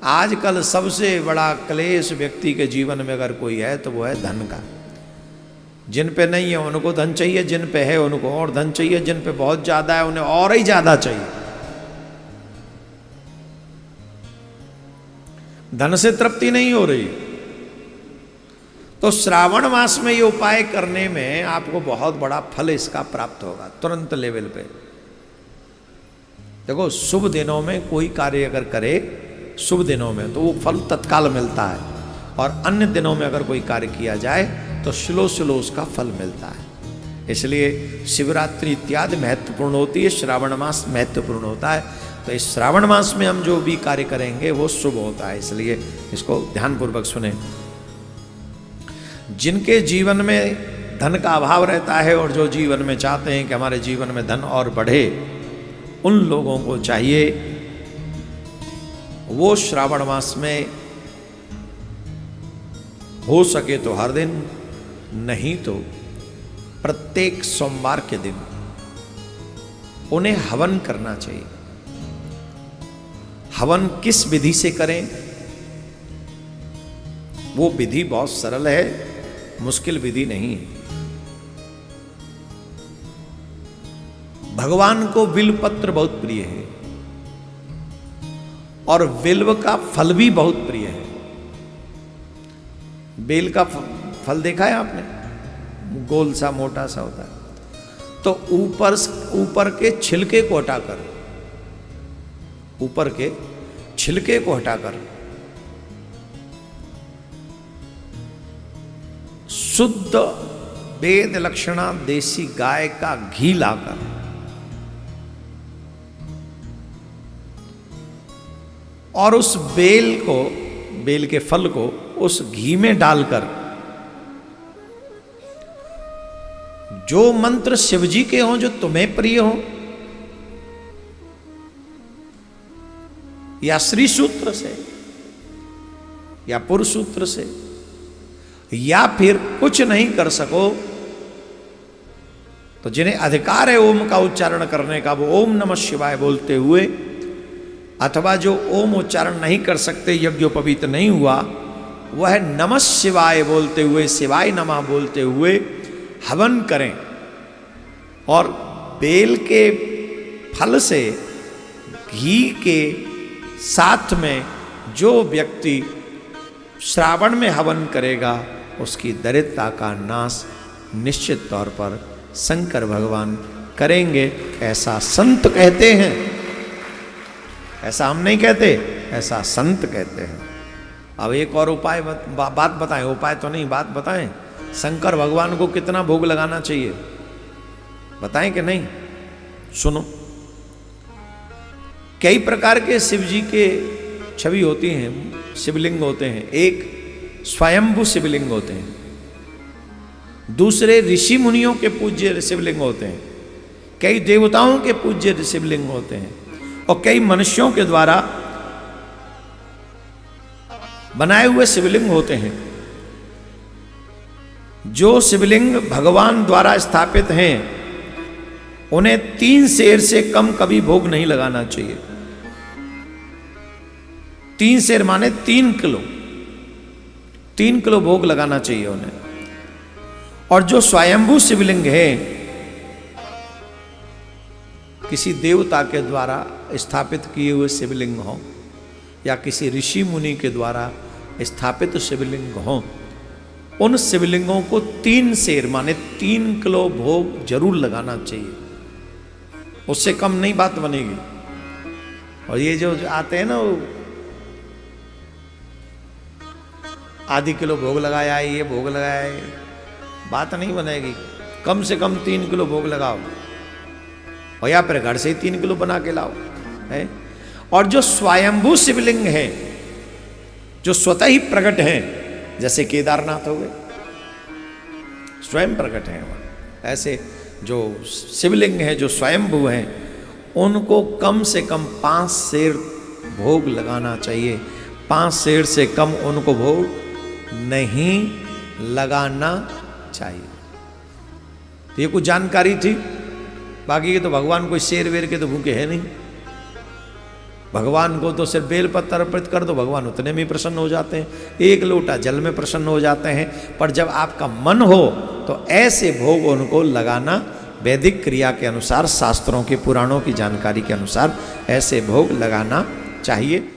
आजकल सबसे बड़ा क्लेश व्यक्ति के जीवन में अगर कोई है तो वो है धन का। जिन पे नहीं है उनको धन चाहिए, जिन पे है उनको और धन चाहिए, जिन पे बहुत ज्यादा है उन्हें और ही ज्यादा चाहिए। धन से तृप्ति नहीं हो रही। तो श्रावण मास में ये उपाय करने में आपको बहुत बड़ा फल इसका प्राप्त होगा तुरंत लेवल पे। देखो शुभ दिनों में कोई कार्य अगर करे शुभ दिनों में तो वो फल तत्काल मिलता है, और अन्य दिनों में अगर कोई कार्य किया जाए तो स्लो स्लो उसका फल मिलता है। इसलिए शिवरात्रि इत्यादि महत्वपूर्ण होती है, श्रावण मास महत्वपूर्ण होता है। तो इस श्रावण मास में हम जो भी कार्य करेंगे वो शुभ होता है, इसलिए इसको ध्यानपूर्वक सुने। जिनके जीवन में धन का अभाव रहता है और जो जीवन में चाहते हैं कि हमारे जीवन में धन और बढ़े, उन लोगों को चाहिए वो श्रावण मास में हो सके तो हर दिन, नहीं तो प्रत्येक सोमवार के दिन उन्हें हवन करना चाहिए। हवन किस विधि से करें? वो विधि बहुत सरल है, मुश्किल विधि नहीं है। भगवान को बिल्व पत्र बहुत प्रिय है और बिल्व का फल भी बहुत प्रिय है। बेल का फल देखा है आपने? गोल सा मोटा सा होता है। तो ऊपर के छिलके को हटाकर, ऊपर के छिलके को हटाकर शुद्ध वेद लक्षणा देसी गाय का घी लाकर और उस बेल के फल को उस घी में डालकर जो मंत्र शिवजी के हों जो तुम्हें प्रिय हो, या श्री सूत्र से या पुरुष सूत्र से, या फिर कुछ नहीं कर सको तो जिन्हें अधिकार है ओम का उच्चारण करने का वो ओम नमः शिवाय बोलते हुए, अथवा जो ओम उच्चारण नहीं कर सकते, यज्ञोपवीत नहीं हुआ, वह नमः शिवाय बोलते हुए, शिवाय नमः बोलते हुए हवन करें। और बेल के फल से घी के साथ में जो व्यक्ति श्रावण में हवन करेगा उसकी दरिद्रता का नाश निश्चित तौर पर शंकर भगवान करेंगे, ऐसा संत कहते हैं। ऐसा हम नहीं कहते, ऐसा संत कहते हैं। अब एक और उपाय बात बताएं, उपाय तो नहीं बात बताएं। शंकर भगवान को कितना भोग लगाना चाहिए बताएं कि नहीं? सुनो, कई प्रकार के शिव जी के छवि होती हैं, शिवलिंग होते हैं। एक स्वयंभू शिवलिंग होते हैं, दूसरे ऋषि मुनियों के पूज्य शिवलिंग होते हैं, कई देवताओं के पूज्य शिवलिंग होते हैं, और कई मनुष्यों के द्वारा बनाए हुए शिवलिंग होते हैं। जो शिवलिंग भगवान द्वारा स्थापित हैं उन्हें 3 सेर से कम कभी भोग नहीं लगाना चाहिए। 3 सेर माने 3 किलो, 3 किलो भोग लगाना चाहिए उन्हें। और जो स्वयंभू शिवलिंग है किसी देवता के द्वारा स्थापित किए हुए शिवलिंग हो या किसी ऋषि मुनि के द्वारा स्थापित शिवलिंग हो, उन शिवलिंगों को 3 सेर माने 3 किलो भोग जरूर लगाना चाहिए। उससे कम नहीं बात बनेगी। और ये जो आते हैं ना वो आधी किलो भोग लगाया है, ये भोग लगाया है, बात नहीं बनेगी। कम से कम 3 किलो भोग लगाओ, और या फिर घर से ही 3 किलो बना के लाओ है। और जो स्वयंभू शिवलिंग है जो स्वतः ही प्रकट हैं, जैसे केदारनाथ हो गए, स्वयं प्रकट हैं वहाँ, ऐसे जो शिवलिंग है जो स्वयंभू हैं उनको कम से कम 5 सेर भोग लगाना चाहिए। 5 सेर से कम उनको भोग नहीं लगाना चाहिए। तो ये कुछ जानकारी थी, बाकी के तो भगवान कोई शेर वेर के तो भूखे है नहीं। भगवान को तो सिर्फ बेलपत्र अर्पित कर दो, भगवान उतने में ही प्रसन्न हो जाते हैं, एक लोटा जल में प्रसन्न हो जाते हैं। पर जब आपका मन हो तो ऐसे भोग उनको लगाना, वैदिक क्रिया के अनुसार, शास्त्रों के पुराणों की जानकारी के अनुसार ऐसे भोग लगाना चाहिए।